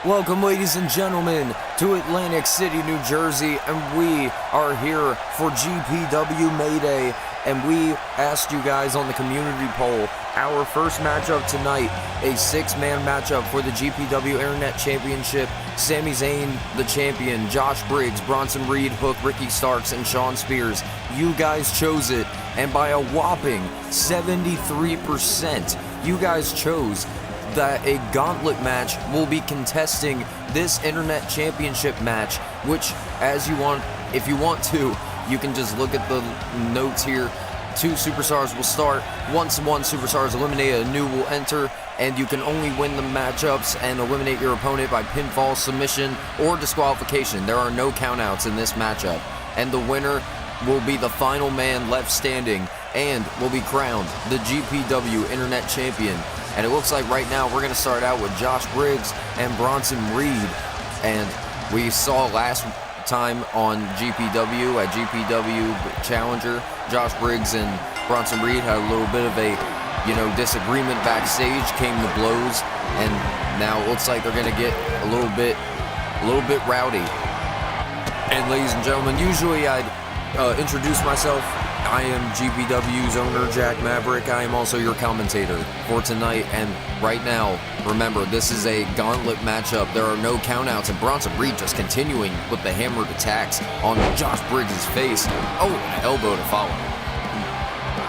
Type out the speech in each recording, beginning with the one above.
Welcome, ladies and gentlemen, to Atlantic City, New Jersey, and we are here for GPW Mayday, and we asked you guys on the community poll, our first matchup tonight, a 6-man matchup for the GPW Internet Championship. Sami Zayn, the champion, Josh Briggs, Bronson Reed, Hook, Ricky Starks, and Shawn Spears. You guys chose it, and by a whopping 73%, you guys chose that a Gauntlet match will be contesting this Internet Championship match, which, if you want to, you can just look at the notes here. 2 superstars will start. Once one superstar is eliminated, a new will enter, and you can only win the matchups and eliminate your opponent by pinfall, submission, or disqualification. There are no countouts in this matchup, and the winner will be the final man left standing and will be crowned the GPW Internet Champion. And it looks like right now we're going to start out with Josh Briggs and Bronson Reed. And we saw last time on GPW, at GPW Challenger, Josh Briggs and Bronson Reed had a little bit of a, disagreement backstage, came to blows, and now it looks like they're going to get a little bit rowdy. And ladies and gentlemen, usually I'd introduce myself. I am GPW's owner, Jack Maverick. I am also your commentator for tonight, and right now, remember, this is a Gauntlet matchup. There are no countouts, and Bronson Reed just continuing with the hammered attacks on Josh Briggs' face. Oh, an elbow to follow.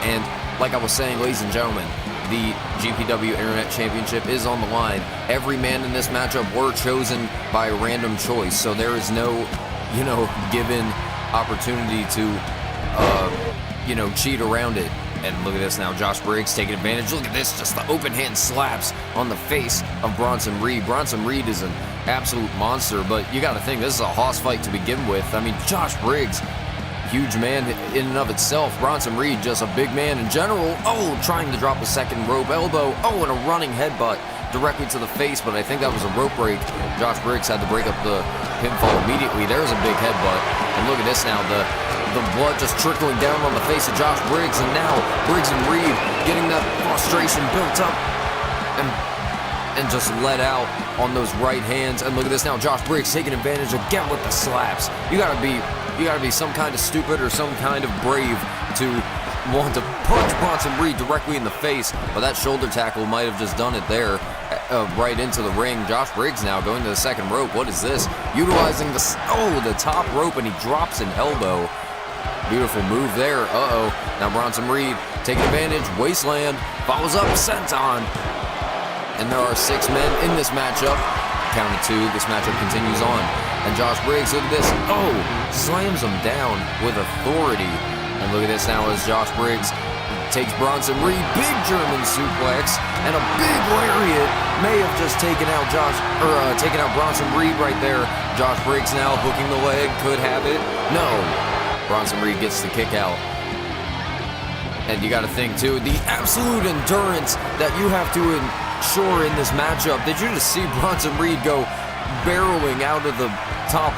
And like I was saying, ladies and gentlemen, the GPW Internet Championship is on the line. Every man in this matchup were chosen by a random choice, so there is no, given opportunity to cheat around it. And look at this now, Josh Briggs taking advantage. Look at this, just the open hand slaps on the face of Bronson Reed. Bronson Reed is an absolute monster, but you got to think, this is a hoss fight to begin with. I mean, Josh Briggs, huge man in and of itself. Bronson Reed, just a big man in general. Oh, trying to drop a second rope elbow. Oh, and a running headbutt directly to the face, but I think that was a rope break. Josh Briggs had to break up the pinfall immediately. There's a big headbutt. And look at this now, the blood just trickling down on the face of Josh Briggs, and now Briggs and Reed getting that frustration built up and just let out on those right hands. And look at this now, Josh Briggs taking advantage again with the slaps. You gotta be some kind of stupid or some kind of brave to want to punch Bronson Reed directly in the face, but that shoulder tackle might have just done it there, right into the ring. Josh Briggs now going to the second rope. What is this? Utilizing the top rope, and he drops an elbow. Beautiful move there. Now Bronson Reed taking advantage. Wasteland follows up, senton. And there are 6 men in this matchup. Count of 2. This matchup continues on. And Josh Briggs, look at this. Slams him down with authority. And look at this now as Josh Briggs takes Bronson Reed. Big German suplex and a big lariat. May have just taken out Bronson Reed right there. Josh Briggs now hooking the leg. Could have it. No. Bronson Reed gets the kick out. And you got to think, too, the absolute endurance that you have to ensure in this matchup. Did you just see Bronson Reed go barreling out of the top,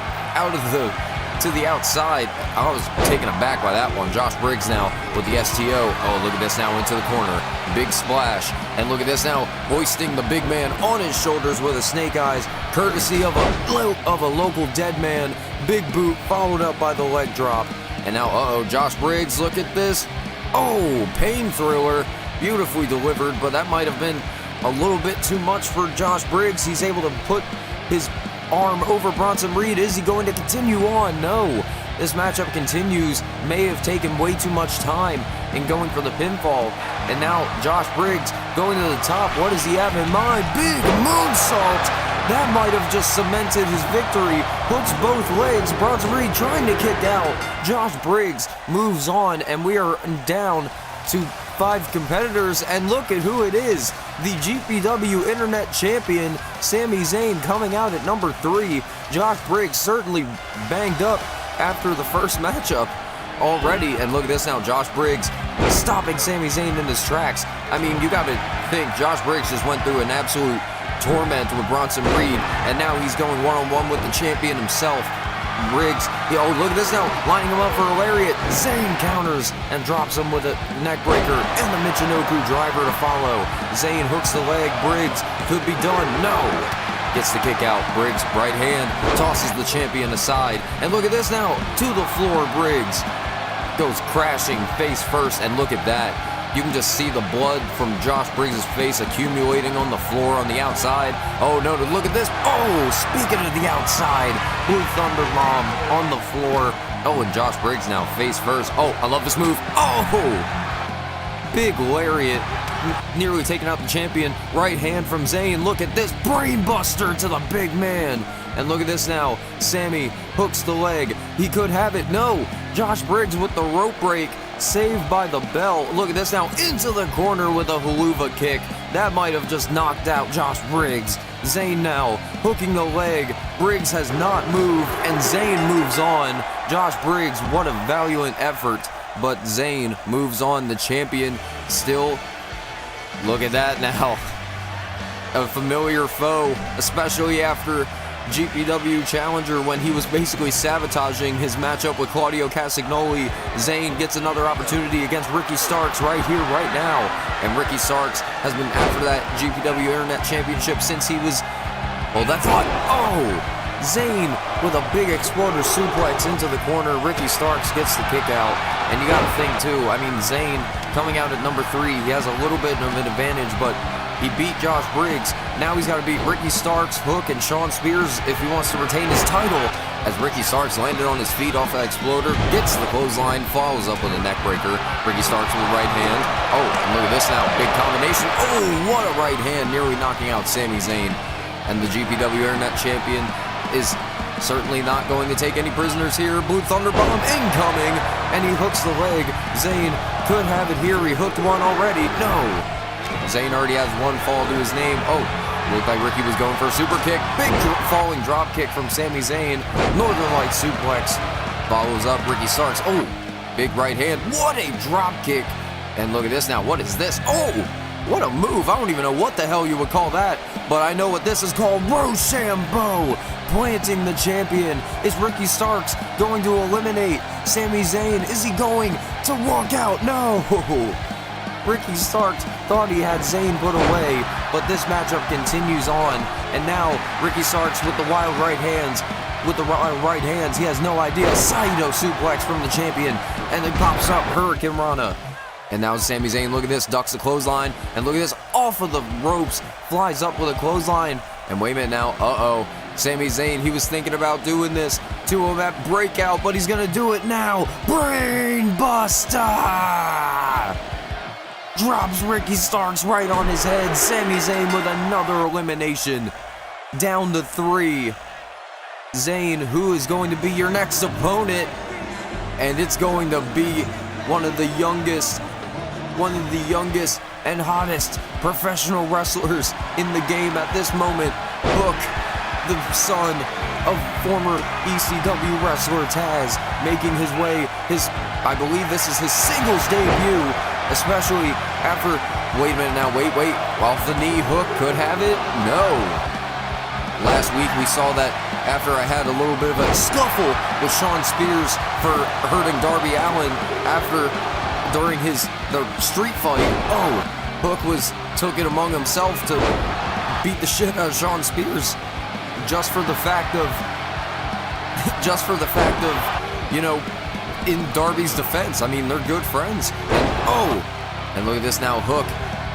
to the outside? I was taken aback by that one. Josh Briggs now with the STO. Oh, look at this now, into the corner. Big splash. And look at this now, hoisting the big man on his shoulders with a snake eyes, courtesy of a local dead man. Big boot followed up by the leg drop. And now, Josh Briggs, look at this. Oh, pain thriller. Beautifully delivered, but that might have been a little bit too much for Josh Briggs. He's able to put his arm over Bronson Reed. Is he going to continue on? No. This matchup continues. May have taken way too much time in going for the pinfall. And now Josh Briggs going to the top. What does he have in mind? Big moonsault. That might have just cemented his victory. Hooks both legs. Bronson Reed trying to kick out. Josh Briggs moves on, and we are down to 5 competitors. And look at who it is. The GPW Internet Champion, Sami Zayn, coming out at number 3. Josh Briggs certainly banged up after the first matchup already. And look at this now, Josh Briggs stopping Sami Zayn in his tracks. I mean, you got to think, Josh Briggs just went through an absolute torment with Bronson Reed, and now he's going one-on-one with the champion himself. Briggs, look at this now, lining him up for a lariat. Zayn counters and drops him with a neck breaker and the Michinoku driver to follow. Zayn hooks the leg. Briggs could be done. No. gets the kick out. Briggs, right hand, tosses the champion aside. And look at this now, to the floor, Briggs goes crashing face first, and look at that. You can just see the blood from Josh Briggs' face accumulating on the floor on the outside. Oh no, look at this. Oh, speaking of the outside, Blue Thunder Bomb on the floor. Oh, and Josh Briggs now face first. Oh, I love this move. Oh, big lariat, nearly taking out the champion. Right hand from Zayn. Look at this, brain buster to the big man. And look at this now, Sami hooks the leg. He could have it. No, Josh Briggs with the rope break. Saved by the bell. Look at this now, into the corner with a haluva kick. That might have just knocked out Josh Briggs. Zayn now hooking the leg. Briggs has not moved, and Zayn moves on. Josh Briggs, what a valiant effort. But Zayn moves on, the champion still. Look at that now. A familiar foe, especially after GPW Challenger when he was basically sabotaging his matchup with Claudio Castagnoli. Zayn gets another opportunity against Ricky Starks right here, right now. And Ricky Starks has been after that GPW Internet Championship since he was... Oh, that's hot. Oh! Zayn with a big exploder suplex into the corner. Ricky Starks gets the kick out. And you gotta think too, I mean, Zayn coming out at number 3, he has a little bit of an advantage, but he beat Josh Briggs. Now he's got to beat Ricky Starks, Hook, and Shawn Spears if he wants to retain his title. As Ricky Starks landed on his feet off that exploder, gets the clothesline, follows up with a neck breaker. Ricky Starks with a right hand. Oh, and look at this now, big combination. Oh, what a right hand, nearly knocking out Sami Zayn. And the GPW Internet Champion is certainly not going to take any prisoners here. Blue Thunder Bomb incoming, and he hooks the leg. Zayn could have it here. He hooked one already. No. Zayn already has one fall to his name. Oh, looked like Ricky was going for a super kick. Big falling drop kick from Sami Zayn. Northern Light suplex follows up Ricky Starks. Oh, big right hand. What a drop kick. And look at this now. What is this? Oh, what a move. I don't even know what the hell you would call that, but I know what this is called. Rochambeau. Planting the champion. Is Ricky Starks going to eliminate Sami Zayn? Is he going to walk out? No. Ricky Starks thought he had Zayn put away, but this matchup continues on. And now Ricky Starks with the wild right hands. He has no idea. Saito suplex from the champion, and then pops up Hurricane Rana. And now Sami Zayn, look at this, ducks the clothesline, and look at this, off of the ropes, flies up with a clothesline. And wait a minute now, Sami Zayn, he was thinking about doing this to him at breakout, but he's gonna do it now. Brain Buster! Drops Ricky Starks right on his head. Sami Zayn with another elimination. Down to 3. Zayn, who is going to be your next opponent? And it's going to be one of the youngest and hottest professional wrestlers in the game at this moment. Hook, the son of former ECW wrestler Taz, making his way, I believe this is his singles debut, especially after, wait a minute now, wait, off the knee, Hook could have it? No. Last week we saw that after I had a little bit of a scuffle with Shawn Spears for hurting Darby Allin during the street fight. Oh, Hook took it among himself to beat the shit out of Shawn Spears just for the fact of, you know, in Darby's defense. I mean, they're good friends. And look at this now, Hook.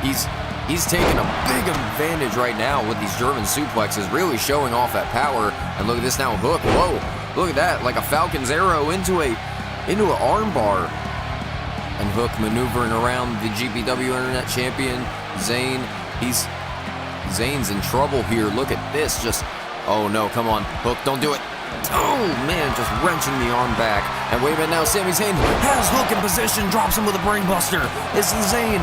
He's taking a big advantage right now with these German suplexes, really showing off that power. And look at this now, Hook. Whoa, look at that, like a Falcon's arrow into an armbar. And Hook maneuvering around the GPW Internet Champion, Zayn. Zayn's in trouble here. Look at this, oh no, come on, Hook, don't do it. Oh man, just wrenching the arm back. And wait a minute now, Sami Zayn has Hook in position, drops him with a brainbuster. Is Zayn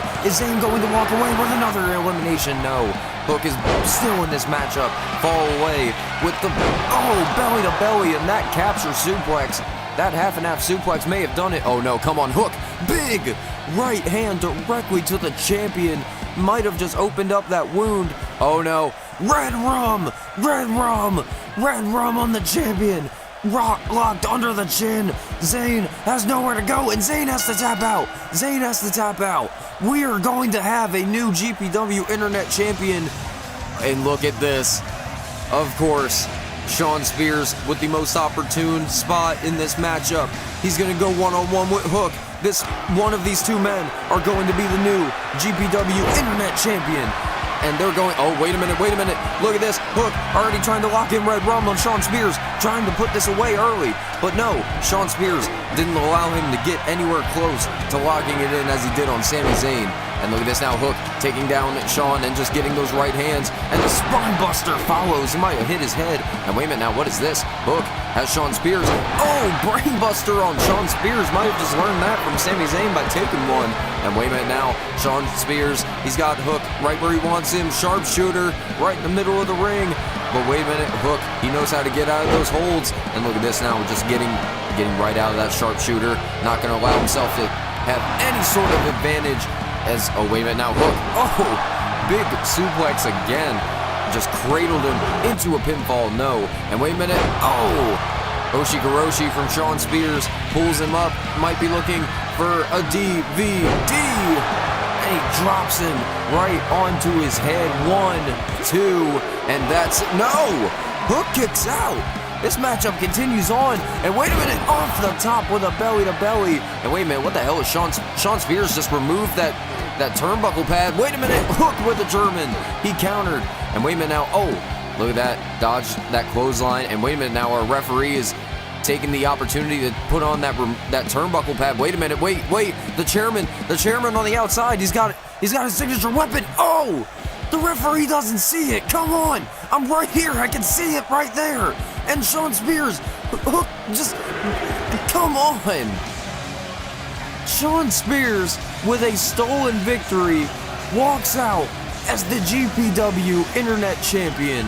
going to walk away with another elimination? No. Hook is still in this matchup. Fall away with the, belly to belly, and that capture suplex. That half and half suplex may have done it. Oh no, come on, Hook. Big right hand directly to the champion. Might have just opened up that wound. Oh no. Red rum on the champion. Locked under the chin. Zayn has nowhere to go, and Zayn has to tap out. We are going to have a new GPW Internet Champion. And look at this. of course, Shawn Spears with the most opportune spot in this matchup. He's going to go one-on-one with Hook. One of these two men are going to be the new GPW Internet Champion. And they're going, oh, wait a minute. Look at this. Hook already trying to lock in Red Rum on Shawn Spears, trying to put this away early. But no, Shawn Spears didn't allow him to get anywhere close to locking it in as he did on Sami Zayn. And look at this now, Hook taking down Shawn and just getting those right hands. And the Spine Buster follows. He might have hit his head. And wait a minute now, what is this? Hook has Shawn Spears. Oh, Brain Buster on Shawn Spears. Might have just learned that from Sami Zayn by taking one. And wait a minute now, Shawn Spears, he's got Hook right where he wants him. Sharpshooter right in the middle of the ring. But wait a minute, Hook, he knows how to get out of those holds. And look at this now, just getting right out of that sharpshooter. Not going to allow himself to have any sort of advantage. Oh, wait a minute now, Hook. Oh, big suplex again. Just cradled him into a pinfall, no. And wait a minute, oh! Oshikoroshi from Shawn Spears pulls him up, might be looking for a DVD. And he drops him right onto his head. 1, 2, and that's it. No! Hook kicks out. This matchup continues on, and wait a minute, off the top with a belly-to-belly. And wait a minute, what the hell is Shawn Spears just removed that turnbuckle pad? Wait a minute, Hook with a German. He countered, and wait a minute now, oh, look at that, dodge that clothesline, and wait a minute now, our referee is taking the opportunity to put on that turnbuckle pad. Wait a minute, wait, the chairman on the outside, he's got his signature weapon. Oh, the referee doesn't see it. Come on, I'm right here, I can see it right there. And Shawn Spears, Hook, just, come on. Shawn Spears, with a stolen victory, walks out as the GPW Internet Champion.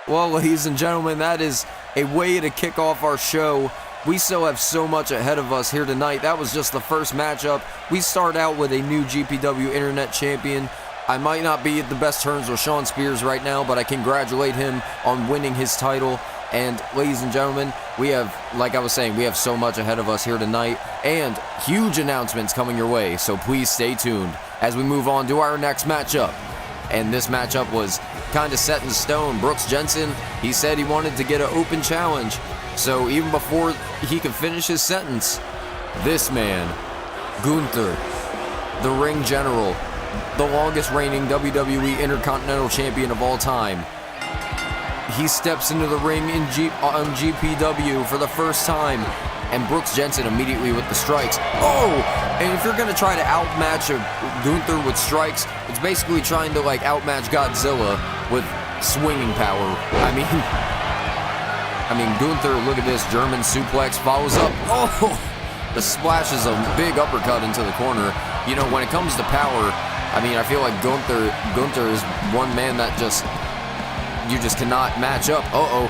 Well, ladies and gentlemen, that is a way to kick off our show. We still have so much ahead of us here tonight. That was just the first matchup. We start out with a new GPW Internet Champion. I might not be at the best terms with Shawn Spears right now, but I congratulate him on winning his title. And ladies and gentlemen, we have, like I was saying, we have so much ahead of us here tonight, and huge announcements coming your way, so please stay tuned as we move on to our next matchup. And this matchup was kind of set in stone. Brooks Jensen, he said he wanted to get an open challenge, so even before he could finish his sentence, this man, Gunther, the ring general, the longest reigning WWE Intercontinental Champion of all time, he steps into the ring on GPW for the first time, and Brooks Jensen immediately with the strikes. Oh! And if you're going to try to outmatch Gunther with strikes, it's basically trying to outmatch Godzilla with swinging power. I mean Gunther, look at this, German suplex follows up. Oh! The splash is a big uppercut into the corner. You know, when it comes to power, I feel like Gunther is one man that you just cannot match up. Uh-oh.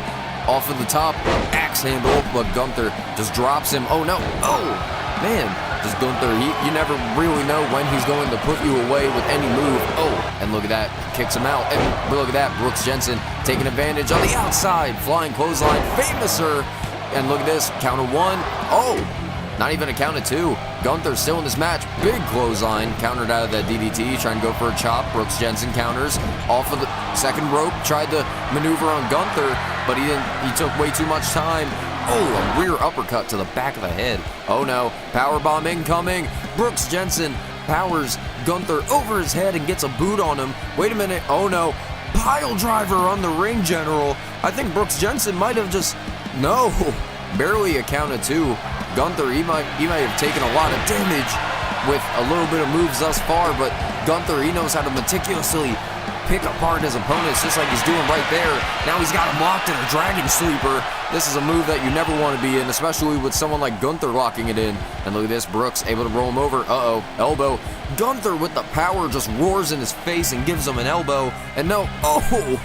Off of the top, axe handle, but Gunther just drops him. Oh, no. Oh, man. Just Gunther, you never really know when he's going to put you away with any move. Oh, and look at that. Kicks him out. And look at that. Brooks Jensen taking advantage on the outside. Flying clothesline. Famouser. And look at this. Count of 1. Oh, not even a count of 2. Gunther still in this match. Big clothesline. Countered out of that DDT. Trying to go for a chop. Brooks Jensen counters. Off of the second rope. Tried to maneuver on Gunther, but he didn't. He took way too much time. Oh, a rear uppercut to the back of the head. Oh no. Powerbomb incoming. Brooks Jensen powers Gunther over his head and gets a boot on him. Wait a minute. Oh no. Pile driver on the ring general. I think Brooks Jensen might have just... No. Barely a count of 2. Gunther, he might have taken a lot of damage with a little bit of moves thus far, but Gunther, he knows how to meticulously pick apart his opponents just like he's doing right there. Now he's got him locked in a dragon sleeper. This is a move that you never want to be in, especially with someone like Gunther locking it in. And look at this, Brooks able to roll him over. Uh-oh, elbow. Gunther with the power just roars in his face and gives him an elbow. And no, oh,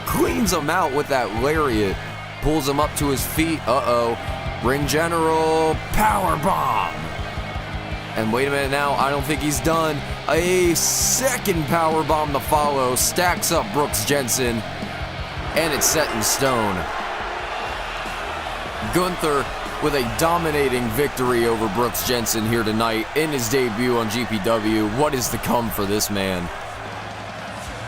cleans him out with that lariat. Pulls him up to his feet. Uh-oh. Ring general, power bomb. And wait a minute now, I don't think he's done. A second power bomb to follow. Stacks up Brooks Jensen. And it's set in stone. Gunther with a dominating victory over Brooks Jensen here tonight in his debut on GPW. What is to come for this man?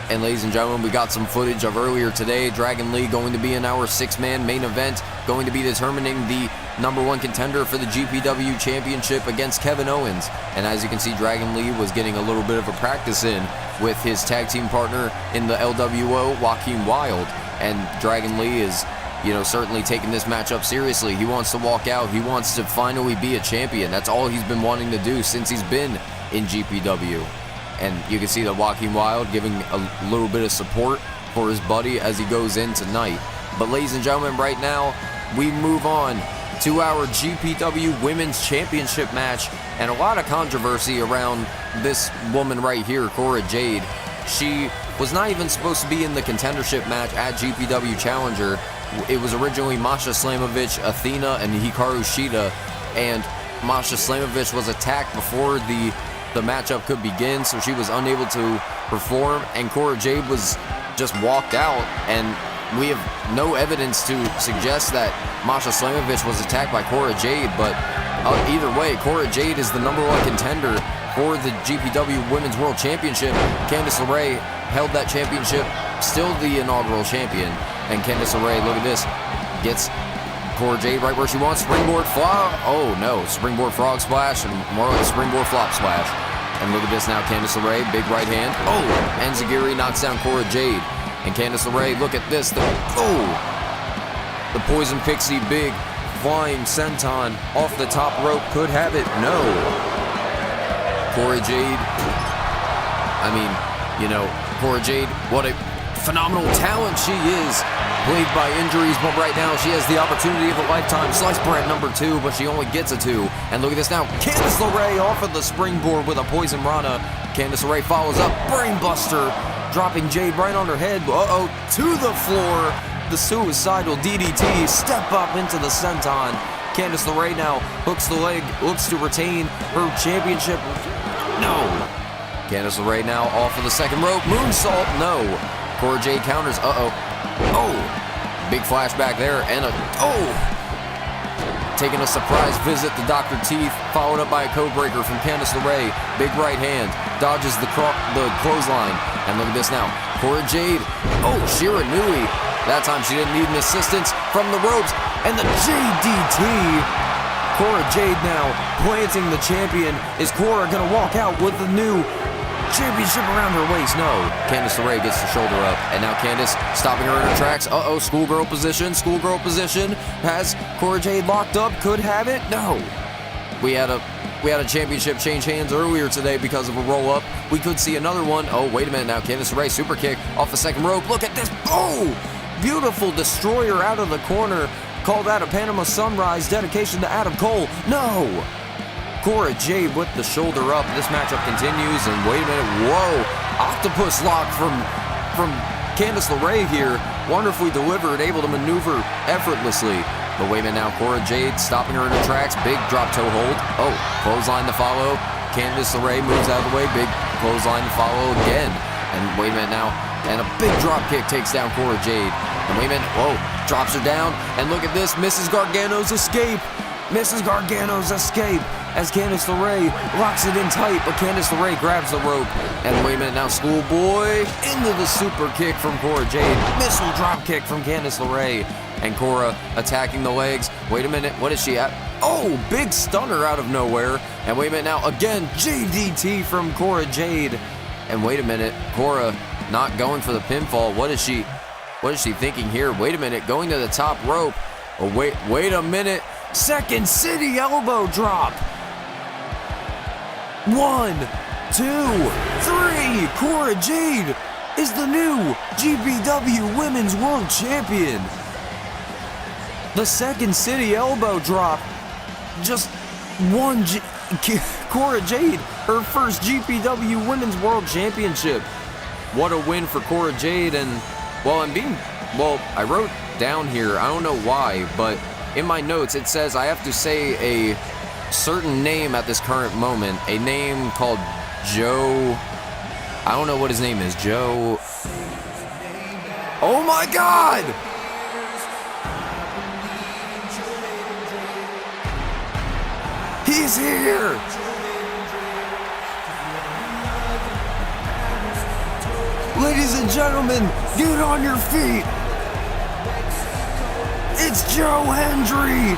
And ladies and gentlemen, we got some footage of earlier today. Dragon Lee going to be in our 6-man main event, going to be determining the #1 contender for the GPW Championship against Kevin Owens. And as you can see, Dragon Lee was getting a little bit of a practice in with his tag team partner in the LWO, Joaquin Wilde. And Dragon Lee is, certainly taking this matchup seriously. He wants to walk out. He wants to finally be a champion. That's all he's been wanting to do since he's been in GPW. And you can see that Joaquin Wilde giving a little bit of support for his buddy as he goes in tonight. But ladies and gentlemen, right now, we move on to our GPW Women's Championship match. And a lot of controversy around this woman right here, Cora Jade. She was not even supposed to be in the contendership match at GPW Challenger. It was originally Masha Slamovich, Athena, and Hikaru Shida. And Masha Slamovich was attacked before the matchup could begin, so she was unable to perform, and Cora Jade was just walked out, and we have no evidence to suggest that Masha Slamovich was attacked by Cora Jade, but either way, Cora Jade is the #1 contender for the GPW Women's World Championship. Candice LeRae held that championship, still the inaugural champion, and Candice LeRae, look at this, gets Cora Jade right where she wants. Springboard flop. Oh no, springboard frog splash, and more like a springboard flop splash. And look at this now, Candice LeRae, big right hand. Oh, and Zagiri knocks down Cora Jade. And Candice LeRae, look at this. The Poison Pixie, big flying senton off the top rope, could have it. No. Cora Jade, Cora Jade, what a phenomenal talent she is. Plagued by injuries, but right now she has the opportunity of a lifetime. Sliced bread #2, but she only gets a 2. And look at this now, Candice LeRae off of the springboard with a Poison Rana. Candice LeRae follows up, brainbuster, dropping Jade right on her head. Uh-oh, to the floor. The suicidal DDT, step up into the senton. Candice LeRae now hooks the leg, looks to retain her championship. No. Candice LeRae now off of the second rope, moonsault, no. Cora Jade counters, uh-oh. Oh, big flashback there, and taking a surprise visit to Dr. Teeth, followed up by a code breaker from Candice LeRae. Big right hand, dodges the clothesline, and look at this now, Cora Jade, Shiranui. That time she didn't need an assistance from the ropes, and the JDT. Cora Jade now planting the champion. Is Cora gonna walk out with the new championship around her waist? No. Candice LeRae gets the shoulder up, and now Candice stopping her in her tracks. Schoolgirl position. Schoolgirl position. Has Cora Jade locked up? Could have it? No. We had a championship change hands earlier today because of a roll up. We could see another one. Oh, wait a minute now. Candice LeRae super kick off the second rope. Look at this. Oh, beautiful destroyer out of the corner. Call that a Panama Sunrise dedication to Adam Cole. No. Cora Jade with the shoulder up. This matchup continues, and wait a minute, whoa! Octopus lock from Candice LeRae here. Wonderfully delivered, able to maneuver effortlessly. But wait a minute now, Cora Jade stopping her in her tracks. Big drop toe hold. Oh, clothesline to follow. Candice LeRae moves out of the way. Big clothesline to follow again. And wait a minute now, and a big drop kick takes down Cora Jade. And wait a minute, whoa, drops her down. And look at this, Mrs. Gargano's escape. Mrs. Gargano's escape as Candice LeRae locks it in tight, but Candice LeRae grabs the rope. And wait a minute now, Schoolboy into the super kick from Cora Jade. Missile drop kick from Candice LeRae. And Cora attacking the legs. Wait a minute, what is she at? Oh, big stunner out of nowhere. And wait a minute now, again, JDT from Cora Jade. And wait a minute, Cora not going for the pinfall. What is she thinking here? Wait a minute, going to the top rope. Oh, wait a minute. Second City elbow drop. 1, 2, 3. Cora Jade is the new GPW Women's World Champion. The Second City elbow drop. Just one. Cora Jade, her first GPW Women's World Championship. What a win for Cora Jade. And I wrote down here, I don't know why, but in my notes it says I have to say a certain name at this current moment, a name called Joe. I don't know what his name is. Joe. Oh my God! He's here! Ladies and gentlemen, get on your feet. It's Joe Hendry.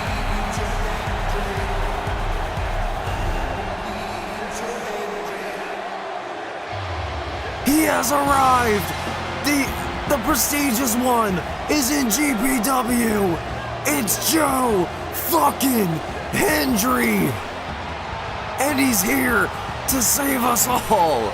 He has arrived. The prestigious one is in GPW. It's Joe fucking Hendry. And he's here to save us all.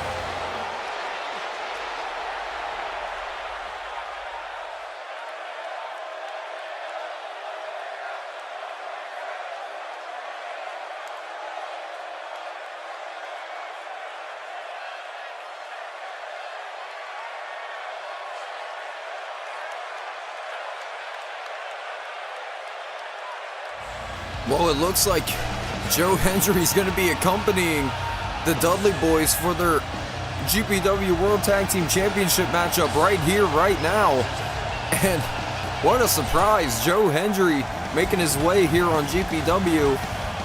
Well, it looks like Joe Hendry's going to be accompanying the Dudley Boyz for their GPW World Tag Team Championship matchup right here, right now. And what a surprise, Joe Hendry making his way here on GPW.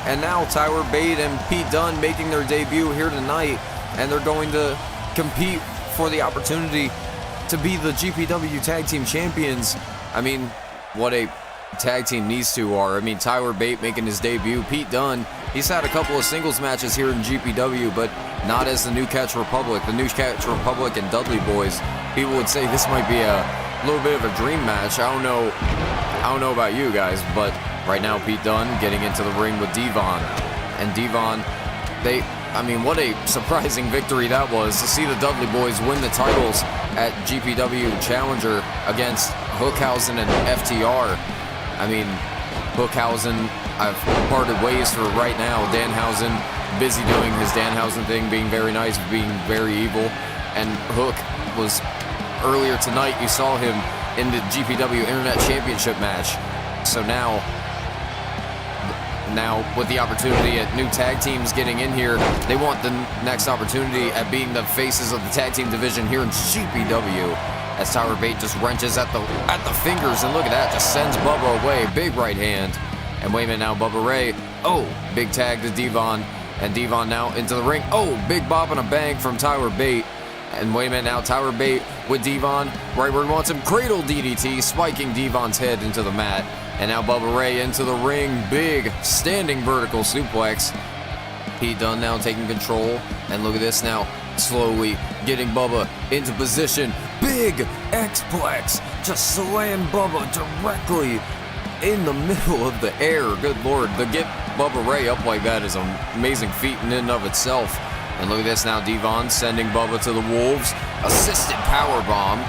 And now Tyler Bate and Pete Dunne making their debut here tonight. And they're going to compete for the opportunity to be the GPW Tag Team Champions. I mean, what a tag team these two are. I mean, Tyler Bate making his debut. Pete Dunne, he's had a couple of singles matches here in GPW, but not as the New Catch Republic. The New Catch Republic and Dudley Boyz, people would say this might be a little bit of a dream match. I don't know about you guys, but right now Pete Dunne getting into the ring with Devon. And Devon, I mean, what a surprising victory that was to see the Dudley Boyz win the titles at GPW Challenger against Hookhausen and FTR. I mean, Hookhausen, I've parted ways for right now. Danhausen, busy doing his Danhausen thing, being very nice, being very evil. And Hook was, earlier tonight, you saw him in the GPW Internet Championship match. So now with the opportunity at new tag teams getting in here, they want the next opportunity at being the faces of the tag team division here in GPW. As Tyler Bate just wrenches at the fingers, and look at that, just sends Bubba away. Big right hand. And wait a minute now, Bubba Ray. Oh, big tag to Devon. And Devon now into the ring. Oh, big bop and a bang from Tyler Bate. And wait a minute now, Tyler Bate with Devon. Right where he wants him. Cradle DDT, spiking Devon's head into the mat. And now Bubba Ray into the ring. Big standing vertical suplex. Pete Dunne now taking control. And look at this now. Slowly getting Bubba into position. Big X-Plex. Just slam Bubba directly in the middle of the air. Good Lord. To get Bubba Ray up like that is an amazing feat in and of itself. And look at this now. Devon sending Bubba to the Wolves. Assisted powerbomb.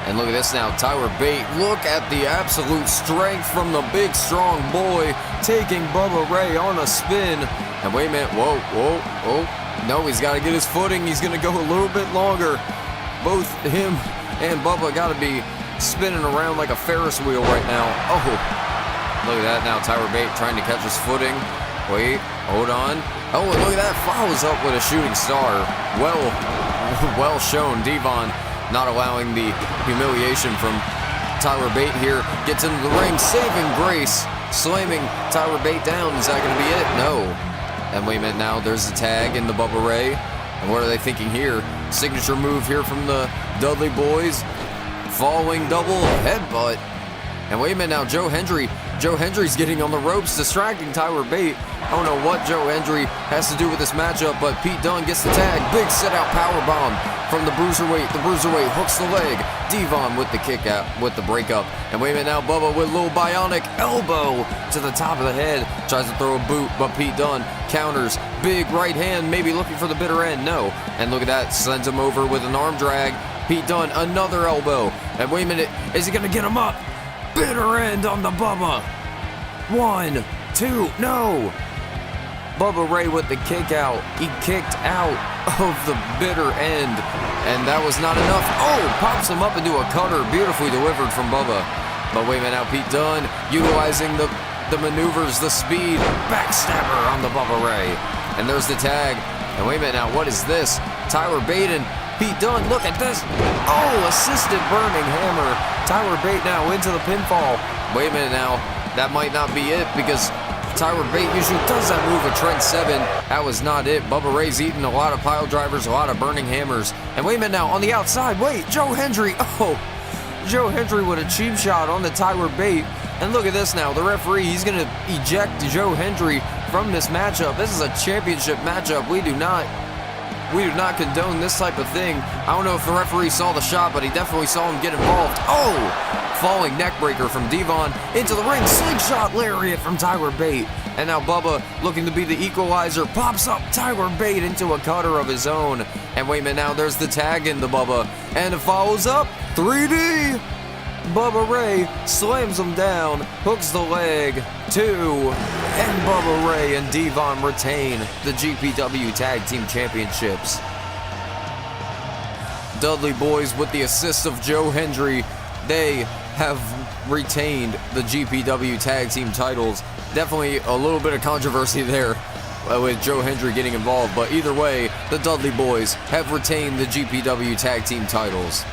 And look at this now. Tyler Bate. Look at the absolute strength from the big strong boy. Taking Bubba Ray on a spin. And wait a minute. Whoa, whoa, whoa. No, he's got to get his footing. He's going to go a little bit longer. Both him and Bubba got to be spinning around like a Ferris wheel right now. Oh, look at that now. Tyler Bate trying to catch his footing. Wait, hold on. Oh, and look at that. Follows up with a shooting star. Well shown. Devon not allowing the humiliation from Tyler Bate here. Gets into the ring, saving grace. Slamming Tyler Bate down. Is that going to be it? No. And wait a minute now, there's the tag in the Bubba Ray. And what are they thinking here? Signature move here from the Dudley Boyz. Following double headbutt. And wait a minute now, Joe Hendry's getting on the ropes, distracting Tyler Bate. I don't know what Joe Hendry has to do with this matchup, but Pete Dunne gets the tag. Big sit-out powerbomb from the Bruiserweight. The Bruiserweight hooks the leg. Devon with the kick out, with the breakup. And wait a minute now, Bubba with a little bionic elbow to the top of the head. Tries to throw a boot, but Pete Dunne counters. Big right hand, maybe looking for the bitter end. No. And look at that, sends him over with an arm drag. Pete Dunne, another elbow. And wait a minute, is he going to get him up? Bitter end on the Bubba. 1, 2, no. Bubba Ray with the kick out. He kicked out of the bitter end. And that was not enough. Oh, pops him up into a cutter. Beautifully delivered from Bubba. But wait a minute now, Pete Dunne utilizing the maneuvers, the speed. Backstabber on the Bubba Ray. And there's the tag. And wait a minute now, what is this? Tyler Bate and Pete Dunne, look at this. Oh, assisted burning hammer. Tyler Bate now into the pinfall. Wait a minute now. That might not be it because Tyler Bate usually does that move with Trent 7. That was not it. Bubba Ray's eating a lot of pile drivers, a lot of burning hammers. And wait a minute now, on the outside, wait, Joe Hendry. Oh, Joe Hendry with a cheap shot on the Tyler Bate. And look at this now, the referee, he's going to eject Joe Hendry from this matchup. This is a championship matchup. We do not condone this type of thing. I don't know if the referee saw the shot, but he definitely saw him get involved. Oh! Falling neckbreaker from Devon into the ring. Slingshot lariat from Tyler Bate. And now Bubba, looking to be the equalizer, pops up Tyler Bate into a cutter of his own. And wait a minute now, there's the tag in the Bubba. And it follows up. 3D! Bubba Ray slams him down, hooks the leg, 2, and Bubba Ray and Devon retain the GPW Tag Team Championships. Dudley Boyz with the assist of Joe Hendry, they have retained the GPW Tag Team titles. Definitely a little bit of controversy there with Joe Hendry getting involved, but either way, the Dudley Boyz have retained the GPW Tag Team titles.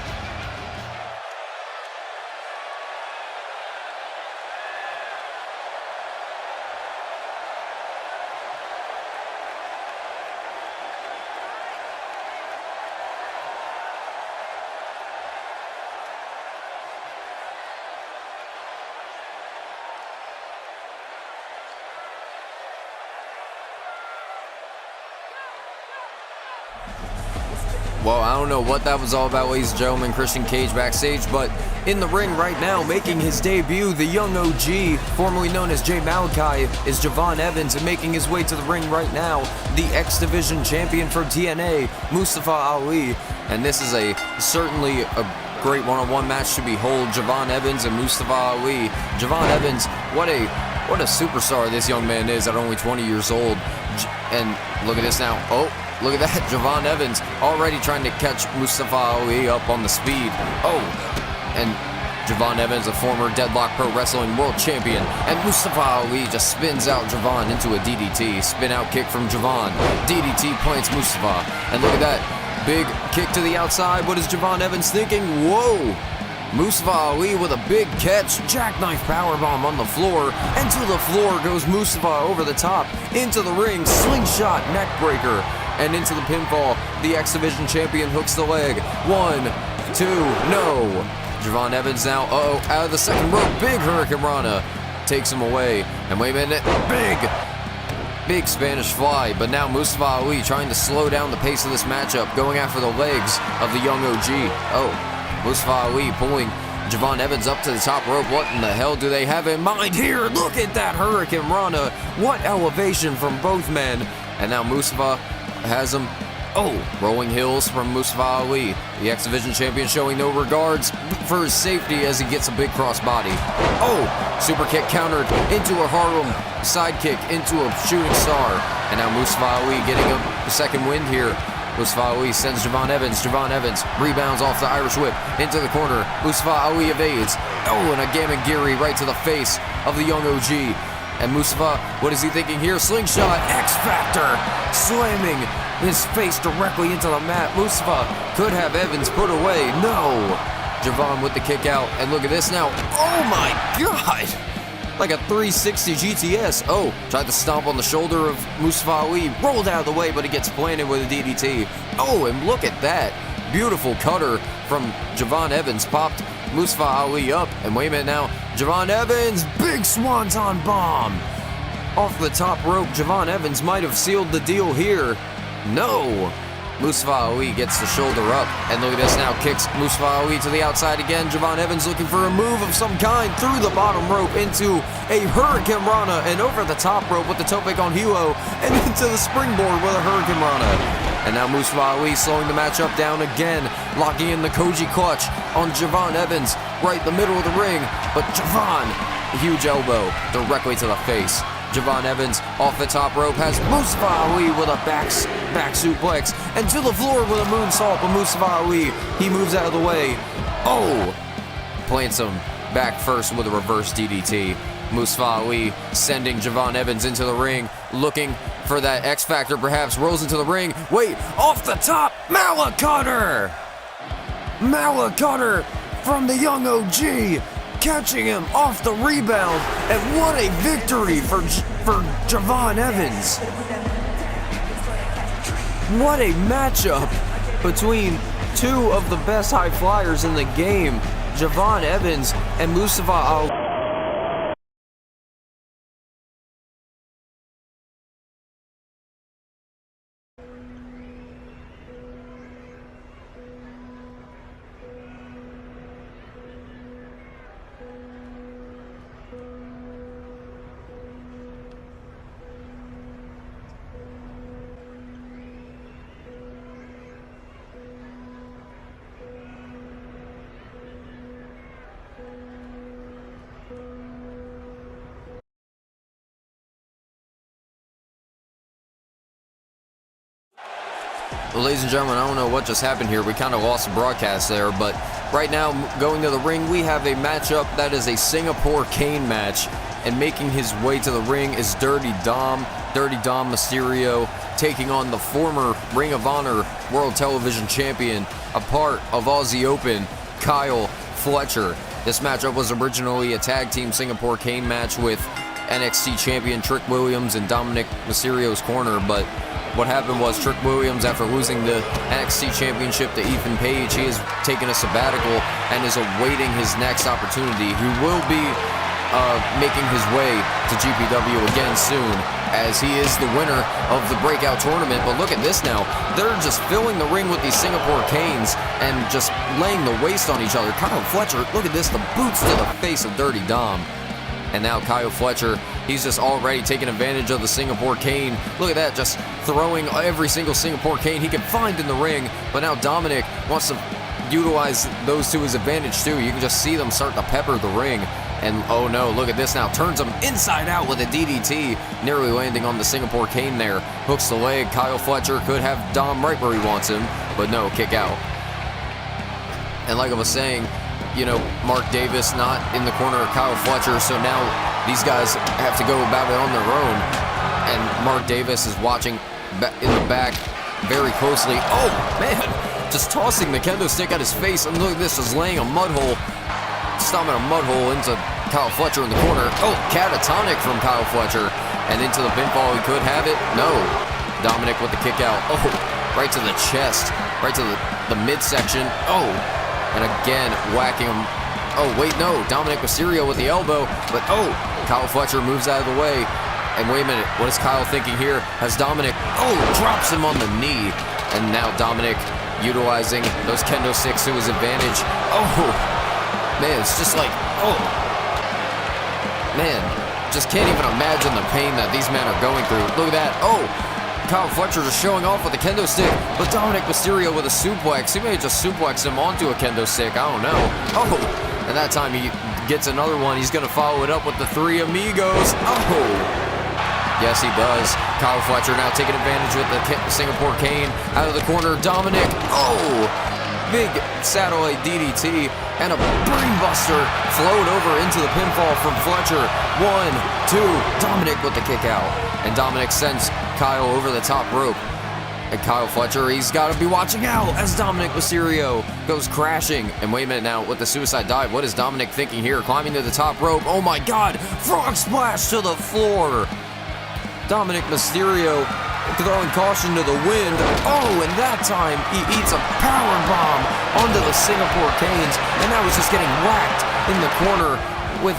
Well, I don't know what that was all about, ladies and gentlemen. Christian Cage backstage, but in the ring right now, making his debut, the young OG, formerly known as Jay Malachi, is Javon Evans, and making his way to the ring right now, the X Division champion for TNA, Mustafa Ali. And this is certainly a great one-on-one match to behold. Javon Evans and Mustafa Ali. Javon Evans, what a superstar this young man is at only 20 years old. And look at this now. Oh, look at that. Javon Evans already trying to catch Mustafa Ali up on the speed. Oh, and Javon Evans, a former Deadlock Pro Wrestling World Champion. And Mustafa Ali just spins out Javon into a DDT. Spin out kick from Javon. DDT plants Mustafa. And look at that. Big kick to the outside. What is Javon Evans thinking? Whoa. Mustafa Ali with a big catch, jackknife powerbomb on the floor, and to the floor goes Mustafa over the top, into the ring, slingshot neckbreaker, and into the pinfall. The X Division champion hooks the leg. 1, 2, no. Javon Evans now, out of the second rope, big Hurricane Rana takes him away. And wait a minute, big Spanish fly, but now Mustafa Ali trying to slow down the pace of this matchup, going after the legs of the young OG. Mustafa Ali pulling Javon Evans up to the top rope. What in the hell do they have in mind here? Look at that Hurricane Rana. What elevation from both men. And now Mustafa has him. Rolling hills from Mustafa Ali. The X Division champion showing no regards for his safety as he gets a big crossbody. Super kick countered into a Harlem sidekick into a shooting star. And now Mustafa Ali getting a second wind here. Mustafa Ali sends Javon Evans. Javon Evans rebounds off the Irish whip into the corner. Mustafa Ali evades. And a Gamagiri right to the face of the young OG. And Mustafa, what is he thinking here? Slingshot, X Factor, slamming his face directly into the mat. Mustafa could have Evans put away. No. Javon with the kick out. And look at this now. Oh my God. Like a 360 GTS. Tried to stomp on the shoulder of Mustafa Ali. Rolled out of the way, but he gets planted with a DDT. And look at that. Beautiful cutter from Javon Evans. Popped Mustafa Ali up. And wait a minute now. Javon Evans, big swanton bomb. Off the top rope, Javon Evans might have sealed the deal here. No. Mustafa Ali gets the shoulder up, and look at this now, kicks Mustafa Ali to the outside again. Javon Evans looking for a move of some kind through the bottom rope into a Hurricane Rana, and over the top rope with the tope con hilo, and into the springboard with a Hurricane Rana. And now Mustafa Ali slowing the matchup down again, locking in the Koji clutch on Javon Evans right in the middle of the ring. But Javon, a huge elbow directly to the face. Javon Evans off the top rope has Mustafa Ali with a back suplex, and to the floor with a moonsault. But Mustafa Ali, he moves out of the way. Plants him back first with a reverse DDT. Mustafa Ali sending Javon Evans into the ring, looking for that X Factor perhaps, rolls into the ring. Wait, off the top, Malacutter from the young OG. catching him off the rebound, and what a victory for Javon Evans. What a matchup between two of the best high flyers in the game, Javon Evans and Mustafa Ali. Well, ladies and gentlemen, I don't know what just happened here. We kind of lost the broadcast there, but right now, going to the ring, we have a matchup that is a Singapore cane match, and making his way to the ring is Dirty Dom Mysterio, taking on the former Ring of Honor World Television Champion, a part of Aussie Open, Kyle Fletcher. This matchup was originally a tag team Singapore cane match with NXT champion Trick Williams and Dominic Mysterio's corner, but what happened was Trick Williams, after losing the NXT Championship to Ethan Page, he has taken a sabbatical and is awaiting his next opportunity. He will be making his way to GPW again soon, as he is the winner of the Breakout Tournament. But look at this now. They're just filling the ring with these Singapore canes and just laying the waste on each other. Kyle Fletcher, look at this, the boots to the face of Dirty Dom. And now Kyle Fletcher, he's just already taking advantage of the Singapore cane. Look at that, just throwing every single Singapore cane he can find in the ring. But now Dominic wants to utilize those to his advantage too. You can just see them start to pepper the ring. And oh no, look at this now. Turns him inside out with a DDT, nearly landing on the Singapore cane there. Hooks the leg. Kyle Fletcher could have Dom right where he wants him, but no, kick out. And like I was saying, you know, Mark Davis not in the corner of Kyle Fletcher, so now these guys have to go about it on their own. And Mark Davis is watching in the back very closely. Oh, man, just tossing the kendo stick at his face. And look at this, just laying a mud hole, stomping a mud hole into Kyle Fletcher in the corner. Oh, catatonic from Kyle Fletcher. And into the pinfall, he could have it. No. Dominic with the kick out. Oh, right to the chest, right to the midsection. Oh. And again, whacking him. Oh, wait, no. Dominic Mysterio with the elbow. But, oh, Kyle Fletcher moves out of the way. And wait a minute. What is Kyle thinking here? Has Dominic, oh, drops him on the knee. And now Dominic utilizing those kendo sticks to his advantage. Oh, man, it's just like, oh. Man, just can't even imagine the pain that these men are going through. Look at that. Oh. Kyle Fletcher just showing off with a kendo stick, but Dominic Mysterio with a suplex. He may have just suplexed him onto a kendo stick. I don't know. Oh, and that time he gets another one. He's going to follow it up with the Three Amigos. Oh, yes, he does. Kyle Fletcher now taking advantage with the Singapore cane. Out of the corner, Dominic. Oh, big satellite DDT and a brainbuster flowed over into the pinfall from Fletcher. 1, 2, Dominic with the kick out. And Dominic sends Kyle over the top rope. And Kyle Fletcher, he's got to be watching out as Dominic Mysterio goes crashing. And wait a minute now, with the suicide dive, what is Dominic thinking here? Climbing to the top rope. Oh my God, frog splash to the floor. Dominic Mysterio throwing caution to the wind. Oh, and that time he eats a power bomb onto the Singapore canes. And that was just getting whacked in the corner with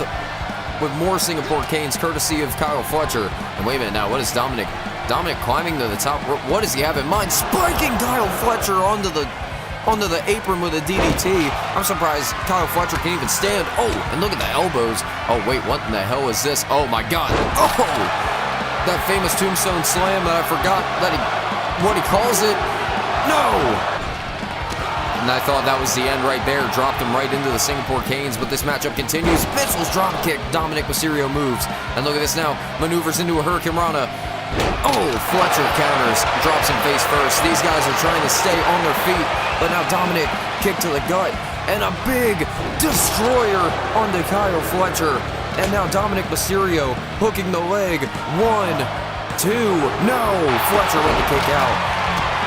more Singapore canes, courtesy of Kyle Fletcher. And wait a minute now, what is Dominic? Dominic climbing to the top rope. What does he have in mind? Spiking Kyle Fletcher onto the apron with a DDT. I'm surprised Kyle Fletcher can even stand. Oh, and look at the elbows. Oh, wait, what in the hell is this? Oh, my God. Oh, that famous tombstone slam that I forgot what he calls it. No. And I thought that was the end right there. Dropped him right into the Singapore canes, but this matchup continues. Mitchell's drop kick. Dominic Mysterio moves. And look at this now. Maneuvers into a Hurricane Rana. Oh, Fletcher counters. Drops him face first. These guys are trying to stay on their feet, but now Dominic kick to the gut. And a big destroyer onto Kyle Fletcher. And now Dominic Mysterio hooking the leg. 1, 2, no. Fletcher with the kick out.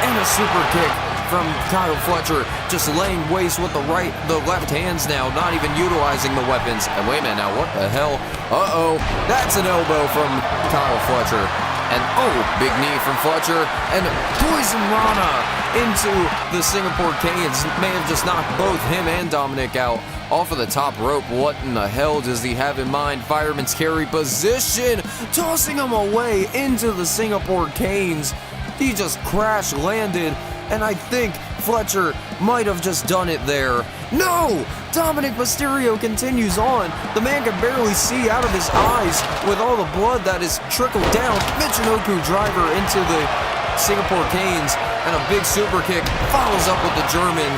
And a super kick from Kyle Fletcher, just laying waste with the left hands now, not even utilizing the weapons. And wait a minute now, what the hell? Uh-oh, that's an elbow from Kyle Fletcher. And oh, big knee from Fletcher, and Poison Rana into the Singapore Canes. May have just knocked both him and Dominic out off of the top rope. What in the hell does he have in mind? Fireman's carry position, tossing him away into the Singapore Canes. He just crash landed, and I think Fletcher might have just done it there. No! Dominic Mysterio continues on. The man can barely see out of his eyes with all the blood that is trickled down. Michinoku driver into the Singapore Canes, and a big super kick follows up with the German.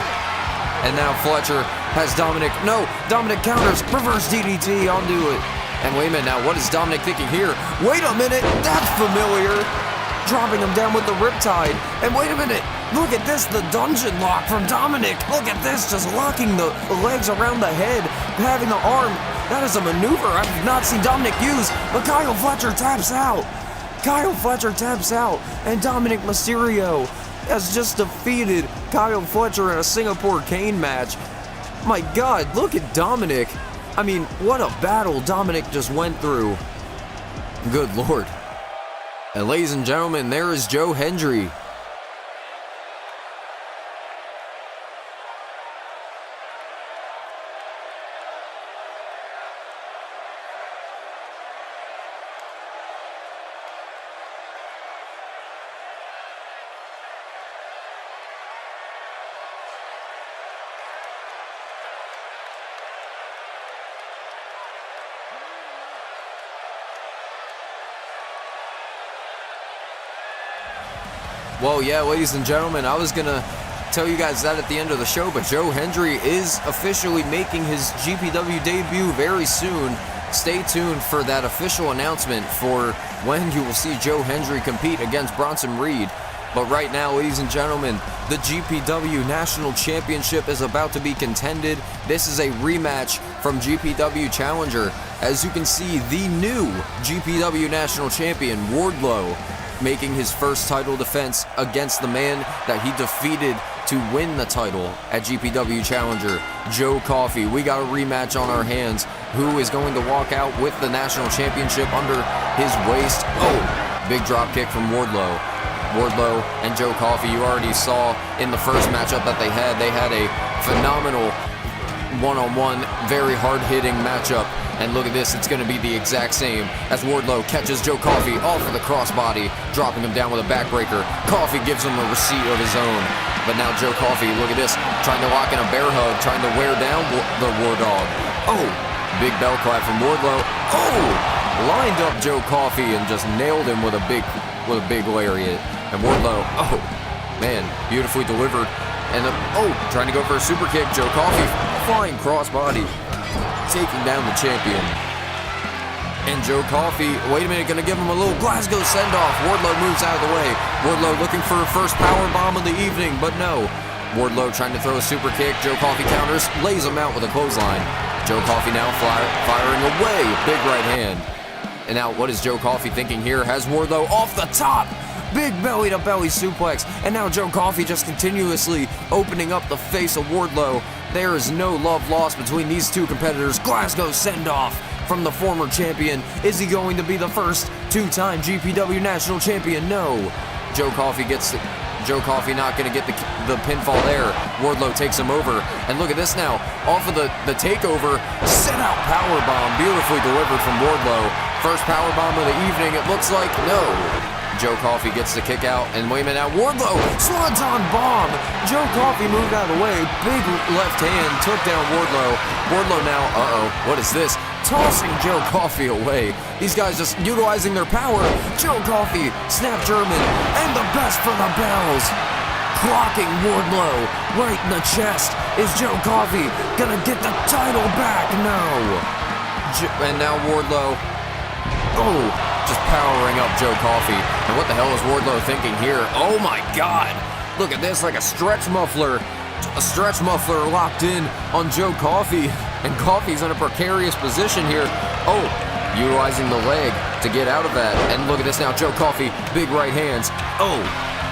And now Fletcher has Dominic. No, Dominic counters, reverse DDT onto it. And wait a minute now, what is Dominic thinking here? Wait a minute, that's familiar. Dropping him down with the riptide. And wait a minute, look at this, the dungeon lock from Dominic. Look at this, just locking the legs around the head, having the arm. That is a maneuver I've not seen Dominic use, but Kyle Fletcher taps out. Kyle Fletcher taps out, and Dominic Mysterio has just defeated Kyle Fletcher in a Singapore Cane match. My God, look at Dominic. I mean, what a battle Dominic just went through. Good Lord. And ladies and gentlemen, there is Joe Hendry. Well, yeah, ladies and gentlemen, I was going to tell you guys that at the end of the show, but Joe Hendry is officially making his GPW debut very soon. Stay tuned for that official announcement for when you will see Joe Hendry compete against Bronson Reed. But right now, ladies and gentlemen, the GPW National Championship is about to be contended. This is a rematch from GPW Challenger. As you can see, the new GPW National Champion, Wardlow, making his first title defense against the man that he defeated to win the title at GPW Challenger, Joe Coffey. We got a rematch on our hands. Who is going to walk out with the national championship under his waist? Oh, big drop kick from Wardlow. Wardlow and Joe Coffey, you already saw in the first matchup that they had a phenomenal one-on-one, very hard-hitting matchup. And look at this, it's going to be the exact same as Wardlow catches Joe Coffey off of the crossbody, dropping him down with a backbreaker. Coffey gives him a receipt of his own. But now Joe Coffey, look at this, trying to lock in a bear hug, trying to wear down the War Dog. Oh, big bell clap from Wardlow. Oh, lined up Joe Coffey and just nailed him with a big lariat. And Wardlow, oh, man, beautifully delivered. And trying to go for a super kick. Joe Coffey, flying crossbody, taking down the champion. And Joe Coffey, wait a minute, gonna give him a little Glasgow send-off. Wardlow moves out of the way. Wardlow looking for a first power bomb of the evening, but no. Wardlow trying to throw a super kick. Joe Coffey counters, lays him out with a clothesline. Joe Coffey now firing away, big right hand. And now what is Joe Coffey thinking here? Has Wardlow off the top. Big belly-to-belly suplex. And now Joe Coffey just continuously opening up the face of Wardlow. There is no love lost between these two competitors. Glasgow send-off from the former champion. Is he going to be the first two-time GPW National Champion? No. Joe Coffey not going to get the pinfall there. Wardlow takes him over. And look at this now. Off of the takeover. Set-out powerbomb. Beautifully delivered from Wardlow. First powerbomb of the evening, it looks like. No. Joe Coffey gets the kick out, and wait a minute now, Wardlow, Swanton bomb! Joe Coffey moved out of the way, big left hand, took down Wardlow. Wardlow now, what is this? Tossing Joe Coffey away. These guys just utilizing their power. Joe Coffey, snap German, and the best for the bells. Clocking Wardlow right in the chest. Is Joe Coffey gonna get the title back? No. And now Wardlow, just powering up Joe Coffey. And what the hell is Wardlow thinking here? Oh my God! Look at this, like a stretch muffler. A stretch muffler locked in on Joe Coffey. And Coffey's in a precarious position here. Oh, utilizing the leg to get out of that. And look at this now, Joe Coffey, big right hands. Oh,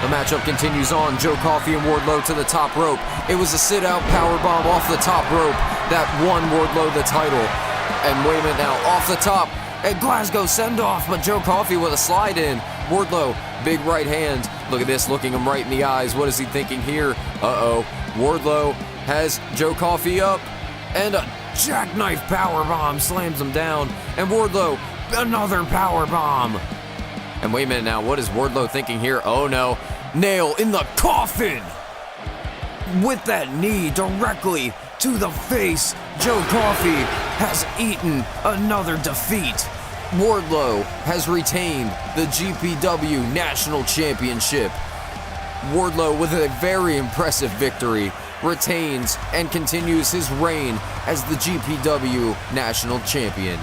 The matchup continues on. Joe Coffey and Wardlow to the top rope. It was a sit-out powerbomb off the top rope that won Wardlow the title. And wait a minute now, off the top, a Glasgow send-off, but Joe Coffey with a slide-in. Wardlow, big right hand. Look at this, looking him right in the eyes. What is he thinking here? Uh-oh. Wardlow has Joe Coffey up, and a jackknife powerbomb slams him down. And Wardlow, another powerbomb. And wait a minute now, what is Wardlow thinking here? Oh no, nail in the coffin! With that knee directly to the face, Joe Coffey has eaten another defeat. Wardlow has retained the GPW National Championship. Wardlow, with a very impressive victory, retains and continues his reign as the GPW National Champion.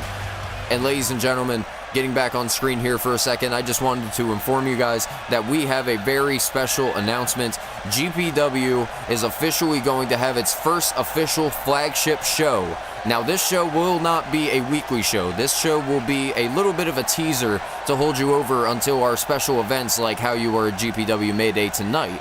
And ladies and gentlemen, getting back on screen here for a second, I just wanted to inform you guys that we have a very special announcement. GPW is officially going to have its first official flagship show. Now, this show will not be a weekly show. This show will be a little bit of a teaser to hold you over until our special events like how you were at GPW Mayday tonight.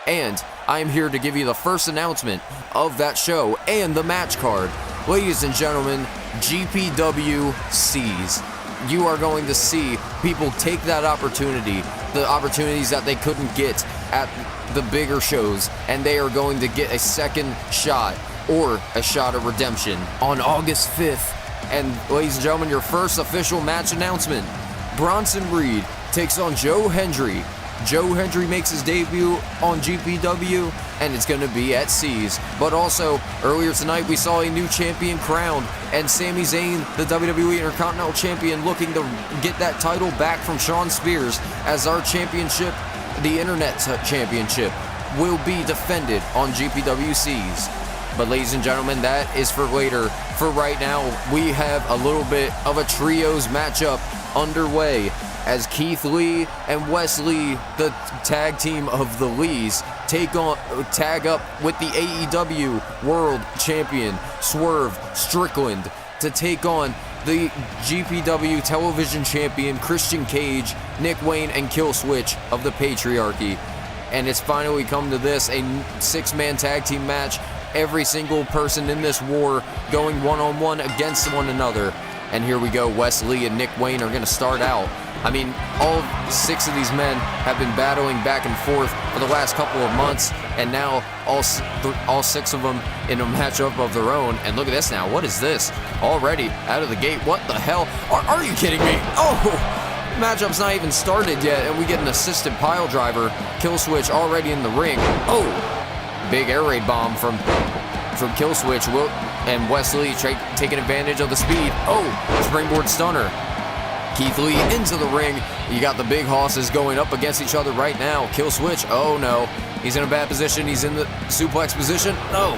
And I am here to give you the first announcement of that show and the match card. Ladies and gentlemen, GPW sees. You are going to see people take that opportunity, the opportunities that they couldn't get at the bigger shows, and they are going to get a second shot or a shot of redemption on August 5th. And ladies and gentlemen, your first official match announcement. Bronson Reed takes on Joe Hendry. Joe Hendry makes his debut on GPW, and it's going to be at C's. But also, earlier tonight, we saw a new champion crowned, and Sami Zayn, the WWE Intercontinental Champion, looking to get that title back from Shawn Spears, as our championship, the Internet Championship, will be defended on GPW C's. But ladies and gentlemen, that is for later. For right now, we have a little bit of a trios matchup underway, as Keith Lee and Wes Lee, the tag team of the Lees, tag up with the AEW World Champion Swerve Strickland to take on the GPW Television Champion Christian Cage, Nick Wayne, and Killswitch of the Patriarchy. And it's finally come to this, a 6-man tag team match. Every single person in this war going one-on-one against one another. And here we go, Wes Lee and Nick Wayne are going to start out. I mean, all 6 of these men have been battling back and forth for the last couple of months, and now all 6 of them in a matchup of their own. And look at this now. What is this? Already out of the gate. What the hell? Are you kidding me? Oh, matchup's not even started yet, and we get an assisted pile driver. Killswitch already in the ring. Oh, big air raid bomb from Killswitch. And Wes Lee taking advantage of the speed. Oh, springboard stunner. Keith Lee into the ring. You got the big hosses going up against each other right now. Killswitch, oh no. He's in a bad position. He's in the suplex position. No.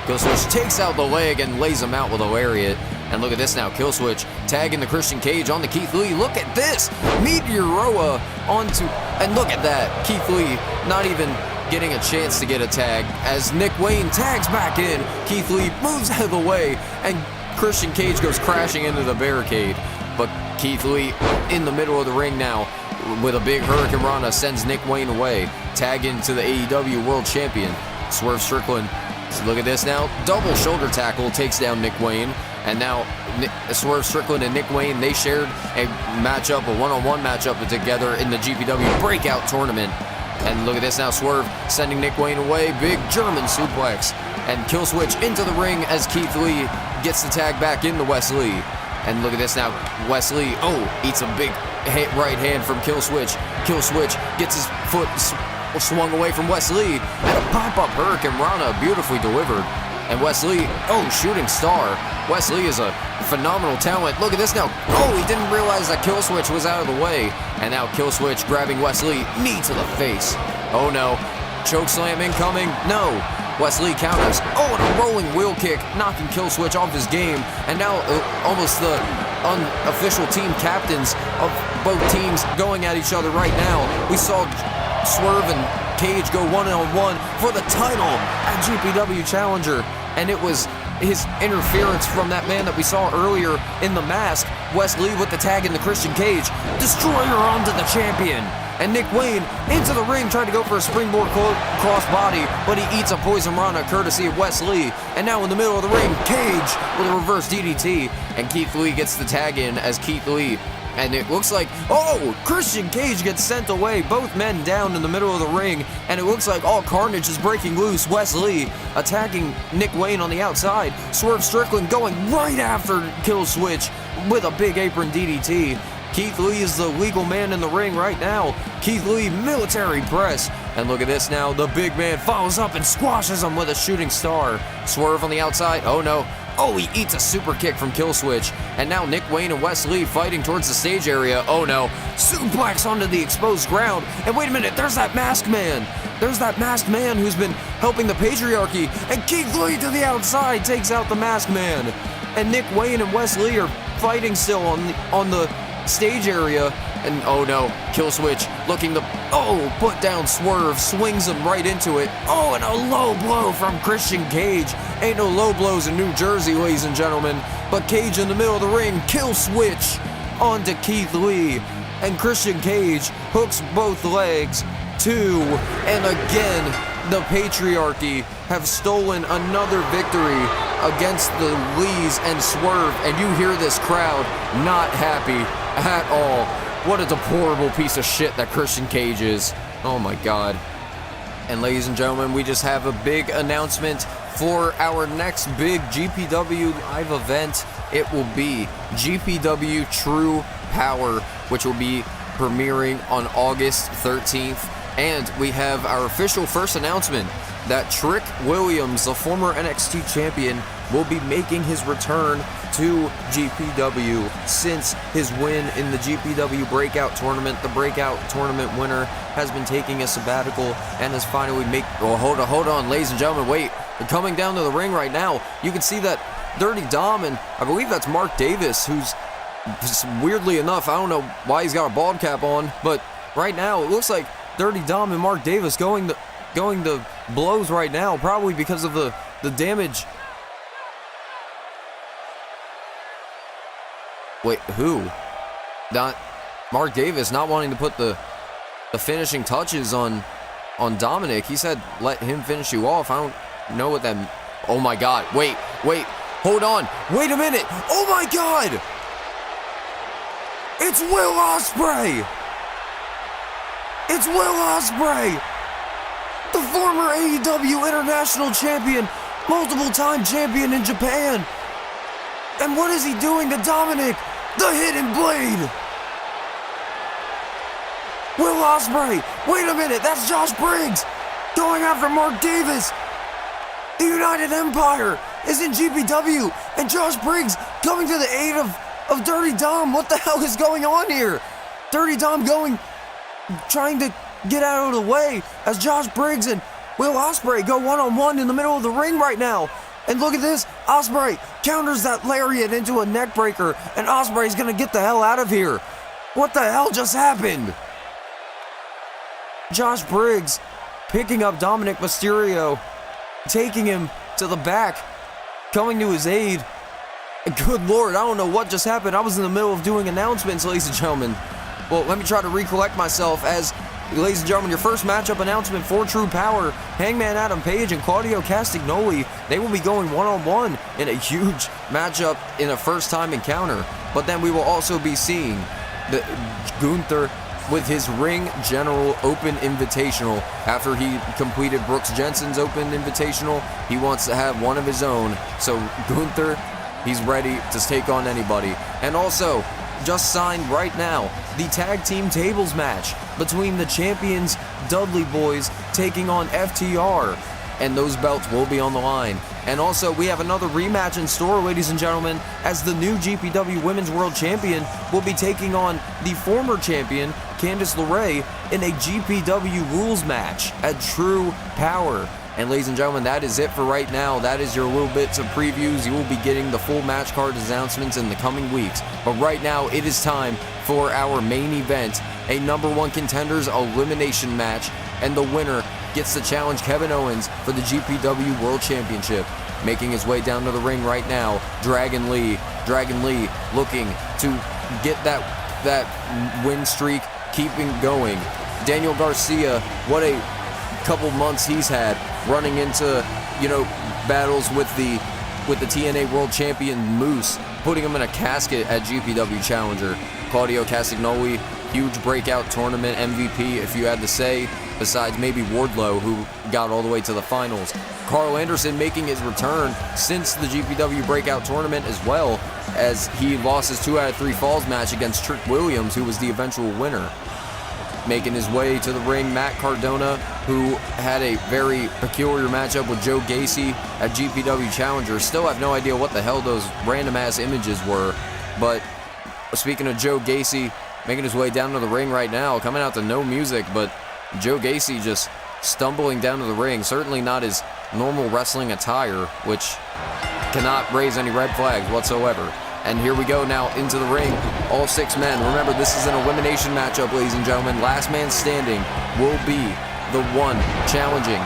Killswitch takes out the leg and lays him out with a lariat. And look at this now. Killswitch tagging the Christian Cage on the Keith Lee. Look at this. Meteoroa onto... And look at that. Keith Lee not even getting a chance to get a tag as Nick Wayne tags back in. Keith Lee moves out of the way, and Christian Cage goes crashing into the barricade. But Keith Lee in the middle of the ring now with a big Hurricane Rana sends Nick Wayne away. Tag into the AEW World Champion, Swerve Strickland. So look at this now. Double shoulder tackle takes down Nick Wayne. And now Swerve Strickland and Nick Wayne, they shared a matchup, a one-on-one matchup together in the GPW Breakout Tournament. And look at this now, Swerve sending Nick Wayne away. Big German suplex. And Killswitch into the ring as Keith Lee gets the tag back into Wes Lee. And look at this now, Wes Lee, eats a big right hand from Killswitch. Killswitch gets his foot swung away from Wes Lee. And a pop-up Hurricane Rana, beautifully delivered. And Wes Lee, shooting star. Wes Lee is a phenomenal talent. Look at this now. He didn't realize that Killswitch was out of the way. And now Killswitch grabbing Wes Lee, knee to the face. Oh no, choke slam incoming. No. Wes Lee counters. And a rolling wheel kick, knocking Killswitch off his game. And now almost the unofficial team captains of both teams going at each other right now. We saw Swerve and Cage go one-on-one for the title at GPW Challenger. And it was his interference from that man that we saw earlier in the mask. Wes Lee with the tag in the Christian Cage. Destroyer onto the champion. And Nick Wayne into the ring, trying to go for a springboard crossbody, but he eats a poison rana courtesy of Wes Lee. And now in the middle of the ring, Cage with a reverse DDT, and Keith Lee gets the tag in as Keith Lee. And it looks like, oh, Christian Cage gets sent away, both men down in the middle of the ring, and it looks like all carnage is breaking loose. Wes Lee attacking Nick Wayne on the outside. Swerve Strickland going right after Kill Switch with a big apron DDT. Keith Lee is the legal man in the ring right now. Keith Lee, military press. And look at this now, the big man follows up and squashes him with a shooting star. Swerve on the outside, oh no. Oh, he eats a super kick from Kill Switch. And now Nick Wayne and Wes Lee fighting towards the stage area. Oh no, suplex onto the exposed ground. And wait a minute, there's that masked man. There's that masked man who's been helping the Patriarchy. And Keith Lee to the outside takes out the masked man. And Nick Wayne and Wes Lee are fighting still on the stage area. And oh no, Kill Switch looking to, put down Swerve, swings him right into it. Oh, and a low blow from Christian Cage. Ain't no low blows in New Jersey, ladies and gentlemen. But Cage in the middle of the ring, Kill Switch onto Keith Lee. And Christian Cage hooks both legs. 2, and again, the Patriarchy have stolen another victory against the Lees and Swerve. And you hear this crowd not happy at all. What a deplorable piece of shit that Christian Cage is. Oh my God. And ladies and gentlemen, we just have a big announcement for our next big GPW live event. It will be GPW True Power, which will be premiering on August 13th. And we have our official first announcement that Trick Williams, the former NXT champion, will be making his return to GPW since his win in the GPW Breakout Tournament. The Breakout Tournament winner has been taking a sabbatical and has finally hold on, ladies and gentlemen, wait. They're coming down to the ring right now. You can see that Dirty Dom, and I believe that's Mark Davis, who's weirdly enough, I don't know why he's got a bald cap on, but right now it looks like Dirty Dom and Mark Davis going to blows right now, probably because of the damage. Wait, who? Not Mark Davis not wanting to put the finishing touches on Dominic. He said let him finish you off. I don't know what that. Oh my God! Wait, hold on! Wait a minute! Oh my God! It's Will Ospreay! It's Will Ospreay! The former AEW International Champion, multiple-time champion in Japan. And what is he doing to Dominic? The Hidden Blade! Will Ospreay! Wait a minute, that's Josh Briggs! Going after Mark Davis! The United Empire is in GPW, and Josh Briggs coming to the aid of Dirty Dom. What the hell is going on here? Dirty Dom trying to get out of the way as Josh Briggs and Will Ospreay go one-on-one in the middle of the ring right now. And look at this, Ospreay counters that lariat into a neck breaker, and Ospreay's gonna get the hell out of here. What the hell just happened? Josh Briggs picking up Dominic Mysterio, taking him to the back, coming to his aid. Good Lord, I don't know what just happened. I was in the middle of doing announcements, ladies and gentlemen. Well, let me try to recollect myself as, ladies and gentlemen, your first matchup announcement for True Power. Hangman Adam Page and Claudio Castagnoli, they will be going one-on-one in a huge matchup in a first-time encounter. But then we will also be seeing the Gunther with his Ring General Open Invitational. After he completed Brooks Jensen's Open Invitational, he wants to have one of his own. So Gunther, he's ready to take on anybody. And also, just signed right now, the tag team tables match between the champions Dudley Boyz taking on FTR, and those belts will be on the line. And also, we have another rematch in store, ladies and gentlemen, as the new GPW Women's World Champion will be taking on the former champion Candice LeRae in a GPW rules match at True Power. And ladies and gentlemen, that is it for right now. That is your little bits of previews. You will be getting the full match card announcements in the coming weeks. But right now, it is time for our main event, a number one contenders elimination match. And the winner gets to challenge Kevin Owens for the GPW World Championship. Making his way down to the ring right now, Dragon Lee. Dragon Lee looking to get that win streak keeping going. Daniel Garcia, what a couple months he's had running into, battles with the TNA World Champion Moose, putting him in a casket at GPW Challenger. Claudio Castagnoli, huge breakout tournament MVP, if you had to say, besides maybe Wardlow, who got all the way to the finals. Karl Anderson making his return since the GPW breakout tournament, as well as he lost his 2 out of 3 falls match against Trick Williams, who was the eventual winner. Making his way to the ring, Matt Cardona, who had a very peculiar matchup with Joe Gacy at GPW Challenger. Still have no idea what the hell those random-ass images were. But speaking of Joe Gacy, making his way down to the ring right now, coming out to no music, but Joe Gacy just stumbling down to the ring. Certainly not his normal wrestling attire, which cannot raise any red flags whatsoever. And here we go now into the ring, all 6 men. Remember, this is an elimination matchup, ladies and gentlemen. Last man standing will be the one challenging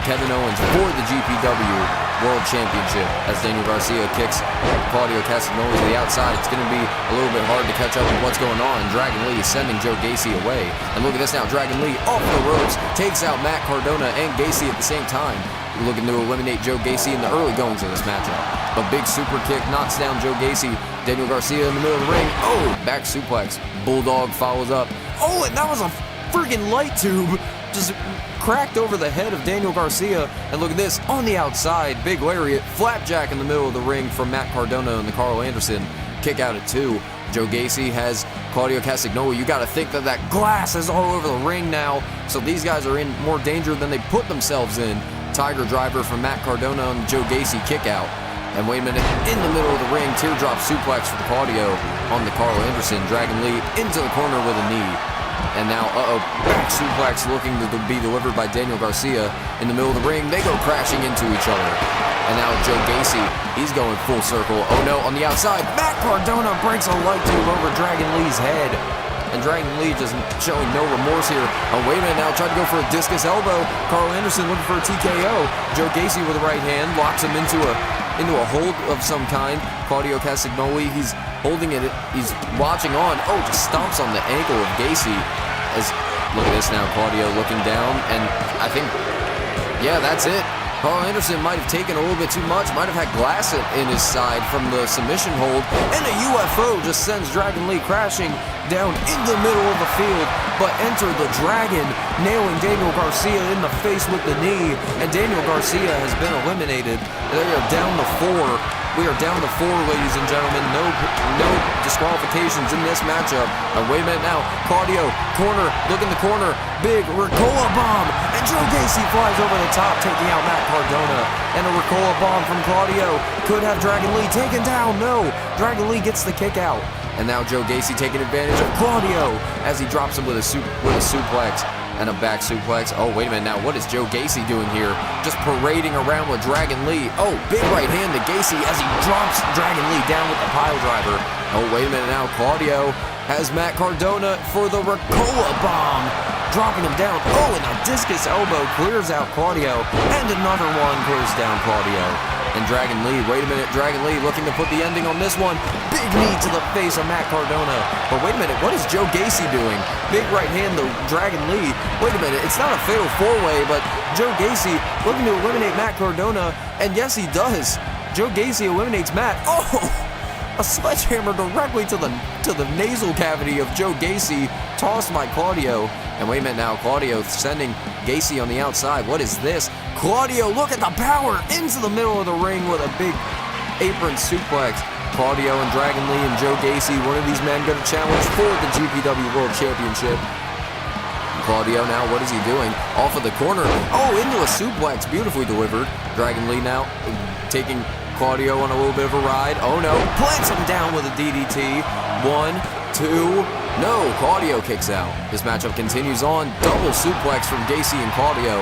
Kevin Owens for the GPW World Championship, as Daniel Garcia kicks Claudio Castagnoli to the outside. It's going to be a little bit hard to catch up with what's going on. Dragon Lee is sending Joe Gacy away. And look at this now, Dragon Lee off the ropes, takes out Matt Cardona and Gacy at the same time, looking to eliminate Joe Gacy in the early goings of this matchup. A big super kick knocks down Joe Gacy. Daniel Garcia in the middle of the ring. Oh, back suplex. Bulldog follows up. Oh, and that was a freaking light tube. Just cracked over the head of Daniel Garcia. And look at this, on the outside, big lariat, flapjack in the middle of the ring from Matt Cardona and the Karl Anderson. Kick out at 2. Joe Gacy has Claudio Castagnoli. You got to think that that glass is all over the ring now. So these guys are in more danger than they put themselves in. Tiger driver from Matt Cardona and Joe Gacy kick out. And wait a minute, in the middle of the ring, teardrop suplex for the Claudio on the Karl Anderson. Dragon Lee into the corner with a knee. And now, back suplex looking to be delivered by Daniel Garcia. In the middle of the ring, they go crashing into each other. And now Joe Gacy, he's going full circle. Oh no, on the outside, Matt Cardona breaks a light tube over Dragon Lee's head. And Dragon Lee just showing no remorse here. Oh, wait a minute now, tried to go for a discus elbow. Karl Anderson looking for a TKO. Joe Gacy with the right hand locks him into a hold of some kind. Claudio Castagnoli, he's holding it, he's watching on. Oh, just stomps on the ankle of Gacy. Look at this now, Claudio looking down, and I think, yeah, that's it. Karl Anderson might have taken a little bit too much, might have had glass in his side from the submission hold, and a UFO just sends Dragon Lee crashing down in the middle of the field, but enter the Dragon, nailing Daniel Garcia in the face with the knee, and Daniel Garcia has been eliminated. They are down to 4. We are down to 4, ladies and gentlemen. No disqualifications in this matchup. And wait a minute now. Claudio, corner, look in the corner. Big Ricola bomb. And Joe Gacy flies over the top, taking out Matt Cardona. And a Ricola bomb from Claudio. Could have Dragon Lee taken down. No. Dragon Lee gets the kick out. And now Joe Gacy taking advantage of Claudio as he drops him with a suplex. And a back suplex. Oh, wait a minute now. What is Joe Gacy doing here? Just parading around with Dragon Lee. Oh, big right hand to Gacy as he drops Dragon Lee down with the pile driver. Oh, wait a minute now. Claudio has Matt Cardona for the Ricola bomb. Dropping him down. Oh, and a discus elbow clears out Claudio. And another one clears down Claudio. And Dragon Lee, wait a minute, Dragon Lee looking to put the ending on this one. Big knee to the face of Matt Cardona. But wait a minute, what is Joe Gacy doing? Big right hand to Dragon Lee. Wait a minute, it's not a fatal 4-way, but Joe Gacy looking to eliminate Matt Cardona. And yes, he does. Joe Gacy eliminates Matt. Oh! A sledgehammer directly to the nasal cavity of Joe Gacy, tossed by Claudio. And wait a minute now, Claudio sending Gacy on the outside. What is this? Claudio, look at the power into the middle of the ring with a big apron suplex. Claudio and Dragon Lee and Joe Gacy, one of these men going to challenge for the GPW World Championship. Claudio now, what is he doing? Off of the corner. Oh, into a suplex, beautifully delivered. Dragon Lee now taking Claudio on a little bit of a ride. Oh no, plants him down with a DDT. 1, 2, no, Claudio kicks out. This matchup continues on. Double suplex from Gacy and Claudio.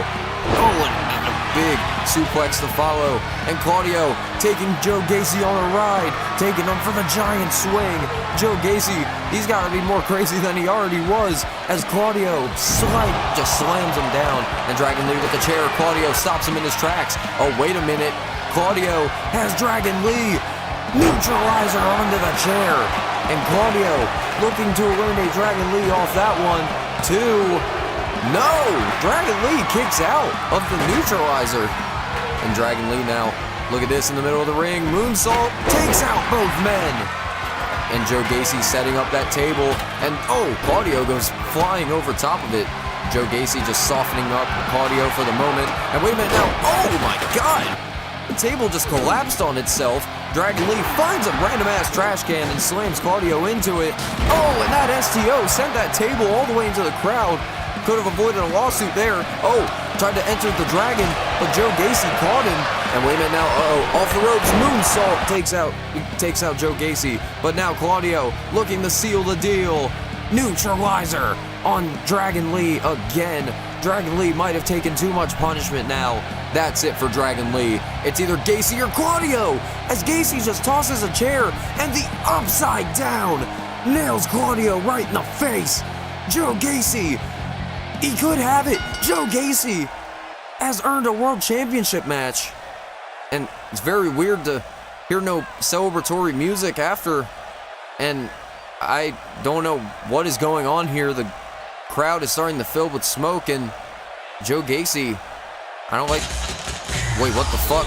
Oh, and a big suplex to follow. And Claudio taking Joe Gacy on a ride, taking him for the giant swing. Joe Gacy, he's got to be more crazy than he already was, as Claudio just slams him down. And Dragon Lee with the chair. Claudio stops him in his tracks. Oh, wait a minute. Claudio has Dragon Lee. Neutralizer onto the chair. And Claudio looking to eliminate Dragon Lee off that one. 2. No! Dragon Lee kicks out of the neutralizer. And Dragon Lee now, look at this in the middle of the ring. Moonsault takes out both men. And Joe Gacy setting up that table. And oh, Claudio goes flying over top of it. Joe Gacy just softening up Claudio for the moment. And wait a minute now. Oh my God! The table just collapsed on itself. Dragon Lee finds a random-ass trash can and slams Claudio into it. Oh, and that STO sent that table all the way into the crowd. Could have avoided a lawsuit there. Oh, tried to enter the Dragon, but Joe Gacy caught him. And wait a minute now, off the ropes, moonsault takes out Joe Gacy. But now Claudio looking to seal the deal. Neutralizer on Dragon Lee again. Dragon Lee might have taken too much punishment now. That's it for Dragon Lee. It's either Gacy or Claudio, as Gacy just tosses a chair and the upside down nails Claudio right in the face. Joe Gacy, he could have it. Joe Gacy has earned a world championship match. And it's very weird to hear no celebratory music after. And I don't know what is going on here. The crowd is starting to fill with smoke, and Joe Gacy, I don't like... Wait, what the fuck?